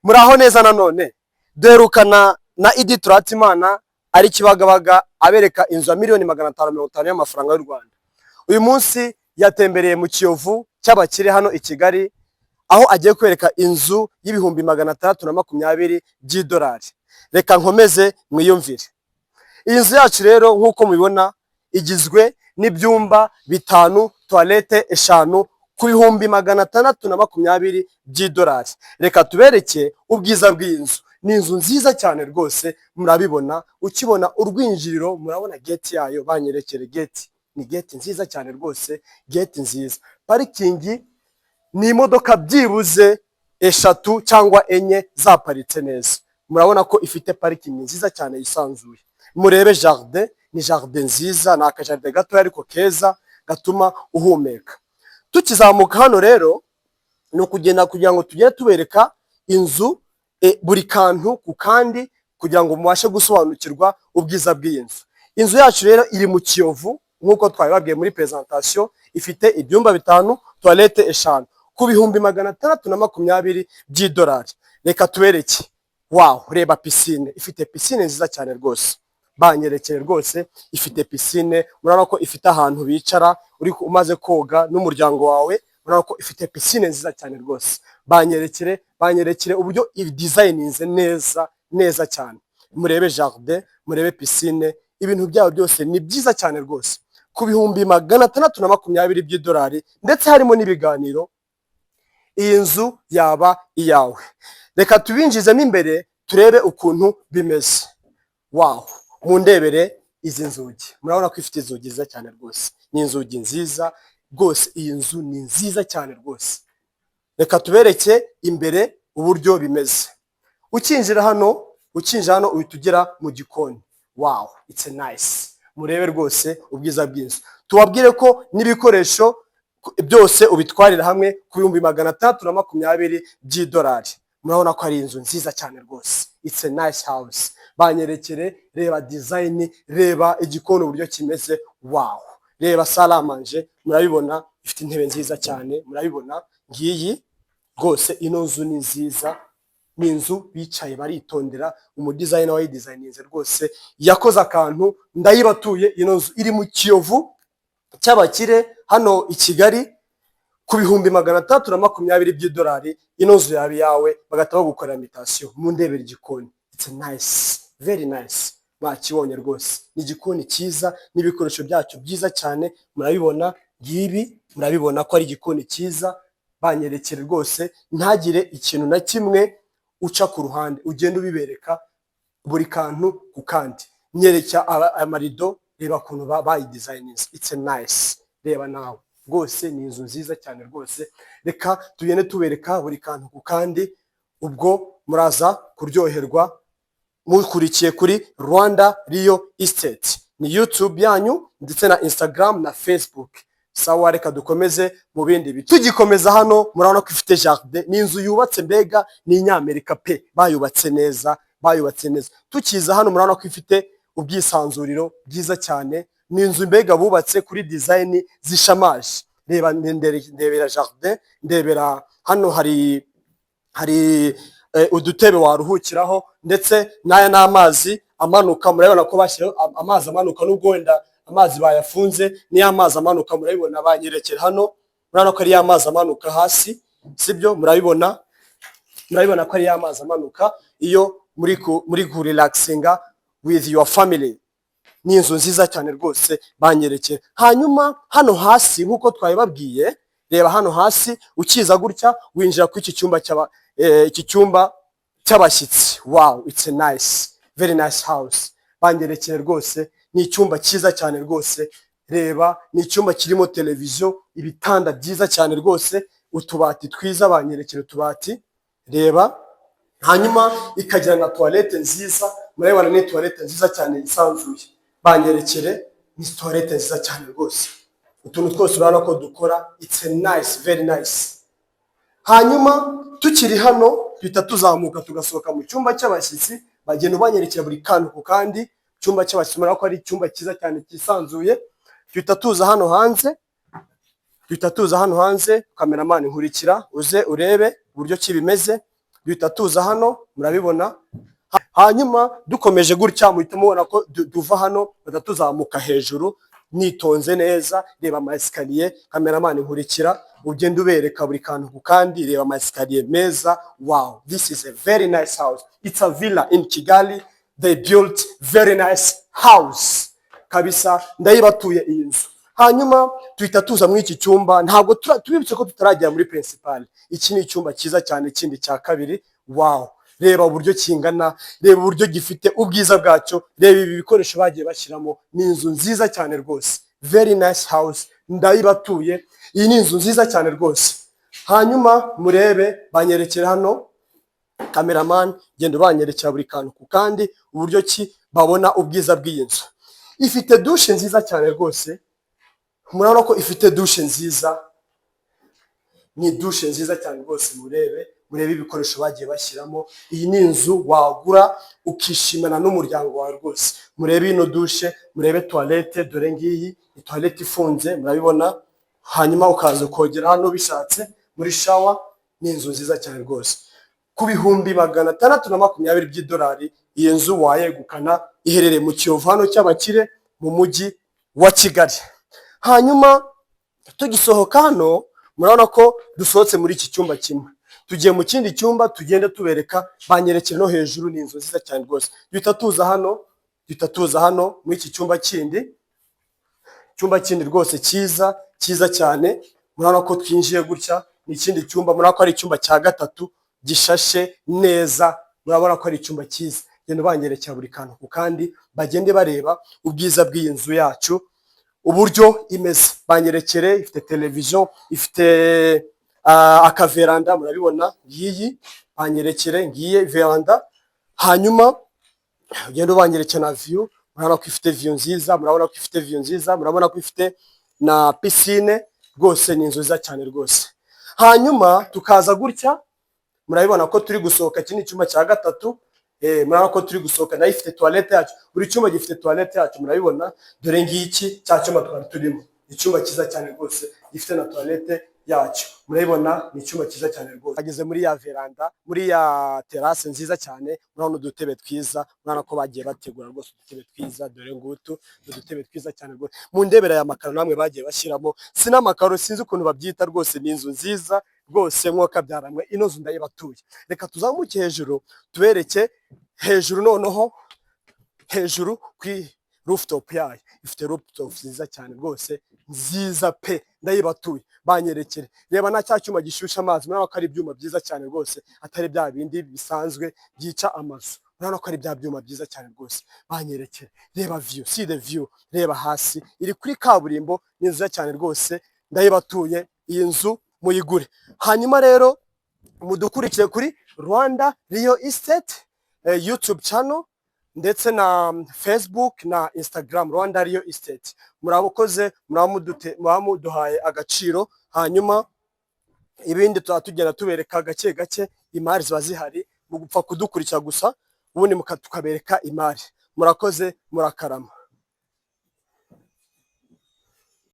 Muraho neza nanone duherukana na Idi Turatimana ari Kibagabaga abereka inzu ya miliyoni 550 y'amafaranga y'u Rwanda. Uyu munsi yatembereye mu Kiyovu cy'abakire hano i Kigali aho agiye kwereka inzu y'ibihumbi 620 by'idolari. Reka nkomeze mwiyumvire. Iyi nzu yacu rero nkuko mubibona igizwe n'ibyumba 5, toilette 5 ku bihumbi 620 by'idolari. Reka tubereke ubwiza bw'inzu. Ni inzu nziza cyane rwose, murabibona ukibona urwinjiriro, murabona gate yayo, banyerekere gate. Ni gate nziza cyane rwose, gate nziza. Parikingi ni imodoka byibuze 3 cyangwa 4 zaparitse neza. Murabona ko ifite parikingi nziza cyane yisanzuye. Murebe jardin, ni jardin nziza, na akajardin gato ariko keza gatuma uhumeka. Tukizamuka hano rero no kugenda kugira ngo tujye tubereka inzu buri kantu ku kandi kugira ngo mubashe gusobanukirwa ubwiza bw'inzu. Inzu yacu rero iri mu Kiyovu nkuko twabibabwiye muri presentation, ifite ibyumba 5, toilette 5 ku bihumbi 620 by'idolari. Reka tubereke. Wow, reba piscine, ifite piscine nziza cyane rwose. Banyerekere rwose, ifite piscine, murabona ko ifite ahantu bicara uri umaze koga n'umuryango wawe, murabona ko ifite piscine nziza cyane rwose. Banyerekere uburyo designinze neza cyane. Murebe jardin, murebe piscine, ibintu byabo byose ni byiza cyane rwose. Ku bihumbi 620 by'idolari, ndetse harimo n'ibiganiro. Iyi nzu yaba iyawe. Reka tubinjizemo imbere turebe ukuntu bimeze. Wow, mundebere izi nzugi. Murabona ko ifite inzugi nziza cyane rwose. Ni inzugi nziza rwose, iyi nzu ni nziza cyane rwose. Reka tubereke imbere uburyo bimeze. Ukinjira hano uhita mu gikoni. Wow, it's nice. Murebe rwose ubwiza bw'inzu. Tubabwire ko n'ibikoresho byose ubitwarira hamwe ku bihumbi 620 by'idolari. Murabona ko ari inzu nziza cyane rwose. It's a nice house. Banyerekere, reba design, reba igikoni uburyo kimeze. Wow, reba salle à manger, murabibona ifite intebe nziza cyane, murabibona ngiyi rwose. Ino nzu ni nziza, ni inzu bicaye baritondera. Umudesigner wa designinze rwose yakoze akantu, ndayibatuye. Ino nzu iri mu Kiyovu cy'abakire hano i Kigali ku bihumbi 620 by'idolari. Ino nzu yawe bagata bagukora invitation. Mundebere igikoni, it's nice, very nice. Bakibonye rwose, ni igikoni cyiza n'ibikoresho byacyo byiza cyane. Murabibona ngibi, murabibona ko ari igikoni cyiza. Banyerekere rwose, ntagire ikintu na kimwe uca ku ruhande, ugenda ubibereka buri kantu ku kandi. Nyereka amarido, reba kuntu bayidesigninze, it's nice. Reba nawe rwose, ni inzu nziza cyane rwose. Reka tugende tubereka buri kantu ku kandi, ubwo muraza kuryoherwa mukurikiye kuri Rwanda Real Estate. Ni YouTube yanyu ndetse na Instagram na Facebook. Sawa, reka dukomeze mu bindi biti. Tugikomeza hano murabona ko ifite jardin, ni inzu yubatse mbega ni inyamerika pe, bayubatse neza. Tukiza hano murabona ko ifite ubwisanzuriro bwiza cyane. Ni inzu mbega bubatse kuri design zishamaje. Reba ndebera jardin, ndebera hano hari udutebe waruhukiraho, ndetse n'aya n'amazi amanuka. Murabona ko bashyiraho amazi amanuka, nubwo wenda amazi bayafunze, ni amazi amanuka. Murabibona, banyerekera hano, murabona ko ari amazi amanuka hasi, sibyo? Murabibona ko ari amazi amanuka iyo muri ku relaxinga with your family. Ni inzu nziza cyane rwose, banyerekera. Hanyuma hano hasi nkuko twabibabwiye, reba hano hasi ukiza gutya winjira ku iki cyumba cy'abashyitsi. Wow, it's a nice, very nice house. Banyerekere rwose, ni icyumba cyiza cyane rwose. Reba, ni icyumba kirimo televiziyo, ibitanda byiza cyane rwose, utubati twiza. Banyerekere utubati, reba. Hanyuma ikagira na toilette nziza. Murabona ni toilette nziza cyane isanzuye. Banyerekere, ni toilette nziza cyane rwose. Utuntu twose urabona ko dukora, it's a nice, very nice. Hanyuma tukiri hano twita tuzamuka tugasohoka mu cyumba cy'abashyitsi. Bagenda banyerekera buri kantu ku kandi. Cyumba cy'abashyitsi murabona ko ari icyumba cyiza cyane kisanzuye. Twita tuza hano hanze, cameraman nkurikira uze urebe uburyo kibimeze. duhita tuza hano murabibona. Hanyuma dukomeje gutya muhita mubona ko duva hano duhita tuzamuka hejuru nitonze neza. Reba ama escalier, cameraman nkurikira ugenda ubereka buri kantu ku kandi. Reba ama escalier meza. Wow, this is a very nice house. It's a villa in Kigali. They built very nice house kabisa, ndayibatuye iyi nzu. Hanyuma tuhita tuza muri iki cyumba, ntabwo tubibutse ko tutaragera muri principal. Iki ni icyumba cyiza cyane kindi cya kabiri. Wow, reba uburyo kingana, reba uburyo gifite ubwiza bwacyo, reba ibi bikoresho bagiye bashyiramo. Ni inzu nziza cyane rwose, very nice house, ndayibatuye. Iyi ni inzu nziza cyane rwose. Hanyuma murebe, banyerekera hano, cameraman genda banyerekera buri kantu ku kandi uburyo ki babona ubwiza bw'iyi nzu. Ifite douche nziza cyane rwose, murabona ko ifite douche nziza. Ni douche nziza cyane rwose. Murebe ibikoresho bagiye bashyiramo. Iyi ni inzu wagura ukishimana n'umuryango wawe rwose. Murebe ino douche, murebe toilette, dore ngiyi ni toilette ifunze murabibona. Hanyuma ukaza kogera hano bishatse muri shower. Ni inzu nziza cyane rwose. Ku bihumbi 620 by'idolari iyi nzu wayegukana. Iherereye mu Kiyovu hano cy'abakire mu mujyi wa Kigali. Hanyuma tugisohoka hano murabona ko dusohotse muri iki cyumba kimwe, tugiye mu kindi cyumba tugende tubereka. Banyerekera no hejuru, ni inzu nziza cyane rwose. Duhita tuza hano muri iki cyumba kindi rwose cyiza cyane. Murabona ko twinjiye gutya, ni ikindi cyumba. Murabona ko ari icyumba cya gatatu gishashe neza. Murabona ko ari icyumba cyiza. Genda banyerekera buri kantu ku kandi bagende bareba ubwiza bw'iyi nzu yacu uburyo imeze. Banyerekere, ifite television, ifite akaveranda murabibona ngiyi. Banyerekere ngiye veranda. Hanyuma genda banyerekera na view. Murabona ko ifite view nziza, murabona ko ifite na piscine rwose. Ni inzu nziza cyane rwose. Hanyuma tukaza gutya, murabibona ko turi gusohoka. Iki ni icyumba cya gatatu. Murabona ko turi gusohoka, nayo ifite toilette yacu. Buri cyumba gifite toilette yacu murabibona. Dore ngiki cya cyumba twari turimo, icyumba cyiza cyane rwose gifite na toilette yacu murabibona. Ni icyumba cyiza cyane rwose. Ageze muri ya veranda, muri ya terrasse nziza cyane. Murabona udutebe twiza, murabona ko bagiye bategura rwose udutebe twiza. Dore ngutu udutebe twiza cyane rwose. Mu ndebera ya makaro namwe bagiye bashyiramo, sinamakaro sinzi ukuntu babyita rwose. Ni inzu nziza rwose mwoka byaramwe. Ino nzu ndayibatuye. Reka tuzamuke hejuru tubereke hejuru. Noneho hejuru kuri rooftop yayo, ifite rooftop nziza cyane rwose, nziza pe, ndayibatuye. Banyerekere, reba na cya cyuma gishusha amazi. Murabona ko ari ibyuma byiza cyane rwose, atari bya bindi bisanzwe byica amazu. Murabona ko ari bya byuma byiza cyane rwose. Banyerekere, reba view, see the view, reba hasi. Iri kuri kaburimbo, ni nziza cyane rwose, ndayibatuye. Iyi nzu muyigure. Hanyuma rero mudukurikire kuri Rwanda Real Estate YouTube channel ndetse na Facebook na Instagram Rwanda Real Estate. Murabukoze, muramuduhaye agaciro. Hanyuma ibindi tugenda tubereka gake gake. Imari ziba zihari, mugupfa kudukurikira gusa ubundi tukabereka imari. Murakoze, murakarama.